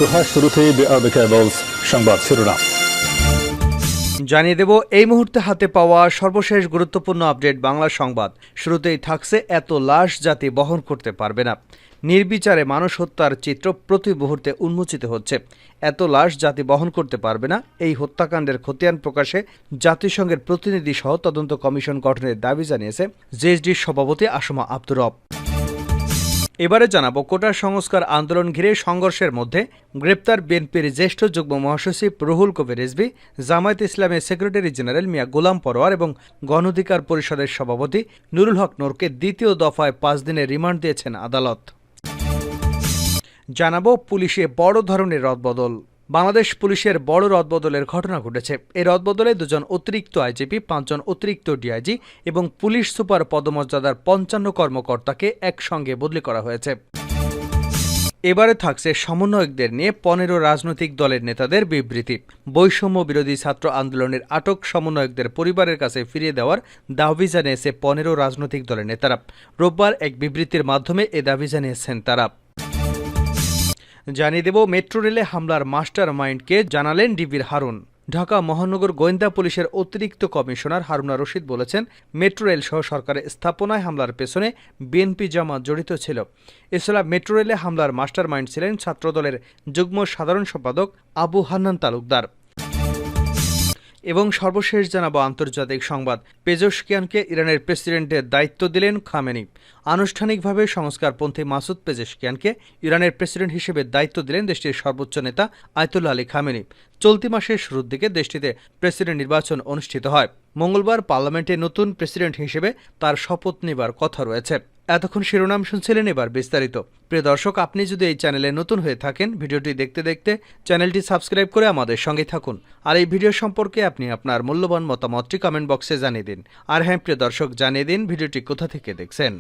গুহা শুরুতেই সংবাদ শিরোনাম জানিয়ে দেব এই মুহূর্তে হাতে পাওয়া সর্বশেষ গুরুত্বপূর্ণ আপডেট বাংলা সংবাদ। শুরুতেই থাকছে এত লাশ জাতি বহন করতে পারবে না। নির্বিচারে মানুষ হত্যার চিত্র প্রতি মুহূর্তে উন্মোচিত হচ্ছে। এত লাশ জাতি বহন করতে পারবে না, এই হত্যাকাণ্ডের খতিয়ান প্রকাশে জাতিসংঘের প্রতিনিধি সহ তদন্ত কমিশন গঠনের দাবি জানিয়েছে জেএসডির সভাপতি আসমা আব্দুর রব। এবারে জানাবো কোটা সংস্কার আন্দোলন ঘিরে সংঘর্ষের মধ্যে গ্রেপ্তার বিএনপির জ্যেষ্ঠ যুগ্ম মহাসচিব রুহুল কবির রিজভী, জামায়াতে ইসলামের সেক্রেটারি জেনারেল মিয়া গোলাম পরোয়ার এবং গণ অধিকার পরিষদের সভাপতি নুরুল হক নূরকে দ্বিতীয় দফায় ৫ দিনের রিমান্ড দিয়েছেন আদালত। জানাবো পুলিশে বড় ধরনের রদবদল। বাংলাদেশ পুলিশের বড় রদবদলের ঘটনা ঘটেছে। এই রদবদলে ২ জন অতিরিক্ত আইজিপি, ৫ জন অতিরিক্ত ডিআইজি এবং পুলিশ সুপার পদমর্যাদার ৫৫ কর্মকর্তাকে একসঙ্গে বদলি করা হয়েছে। এবারে থাকছে সমন্বয়কদের নিয়ে ১৫ রাজনৈতিক দলের নেতাদের বিবৃতি। বৈষম্য বিরোধী ছাত্র আন্দোলনের আটক সমন্বয়কদের পরিবারের কাছে ফিরিয়ে দেওয়ার দাবি জানিয়েছে ১৫ রাজনৈতিক দলের নেতারা। রোববার এক বিবৃতির মাধ্যমে এ দাবি জানিয়েছেন তারা। জানিয়ে দেব মেট্রো রেলে হামলার মাস্টার মাইন্ডকে জানালেন ডিবির হারুন। ঢাকা মহানগর গোয়েন্দা পুলিশের অতিরিক্ত কমিশনার হারুনা রশিদ বলেছেন, মেট্রো রেল সহ সরকারের স্থাপনায় হামলার পেছনে বিএনপি জামাত জড়িত ছিল। এছাড়া মেট্রো রেলে হামলার মাস্টার মাইন্ড ছিলেন ছাত্রদলের যুগ্ম সাধারণ সম্পাদক আবু হান্নান তালুকদার। এবং সর্বশেষ জানাবো আন্তর্জাতিক সংবাদ। পেজেশকিয়ানকে ইরানের প্রেসিডেন্টের দায়িত্ব দিলেন খামেনি। আনুষ্ঠানিকভাবে সংস্কারপন্থী মাসুদ পেজেশকিয়ানকে ইরানের প্রেসিডেন্ট হিসেবে দায়িত্ব দিলেন দেশটির সর্বোচ্চ নেতা আয়াতুল্লাহ আলী খামেনি। চলতি মাসের শুরুর দিকে দেশটিতে প্রেসিডেন্ট নির্বাচন অনুষ্ঠিত হয়। মঙ্গলবার পার্লামেন্টে নতুন প্রেসিডেন্ট হিসেবে তার শপথ নেবার কথা রয়েছে। এতক্ষণ শিরোনাম শুনছিলেন, এবার বিস্তারিত। প্রিয় দর্শক, আপনি যদি এই চ্যানেলে নতুন হয়ে থাকেন, ভিডিওটি দেখতে দেখতে চ্যানেলটি সাবস্ক্রাইব করে আমাদের সঙ্গে থাকুন। আর এই ভিডিও সম্পর্কে আপনি আপনার মূল্যবান মতামতটি কমেন্ট বক্সে জানিয়ে দিন। আর হ্যাঁ প্রিয় দর্শক, জানিয়ে দিন ভিডিওটি কোথা থেকে দেখছেন।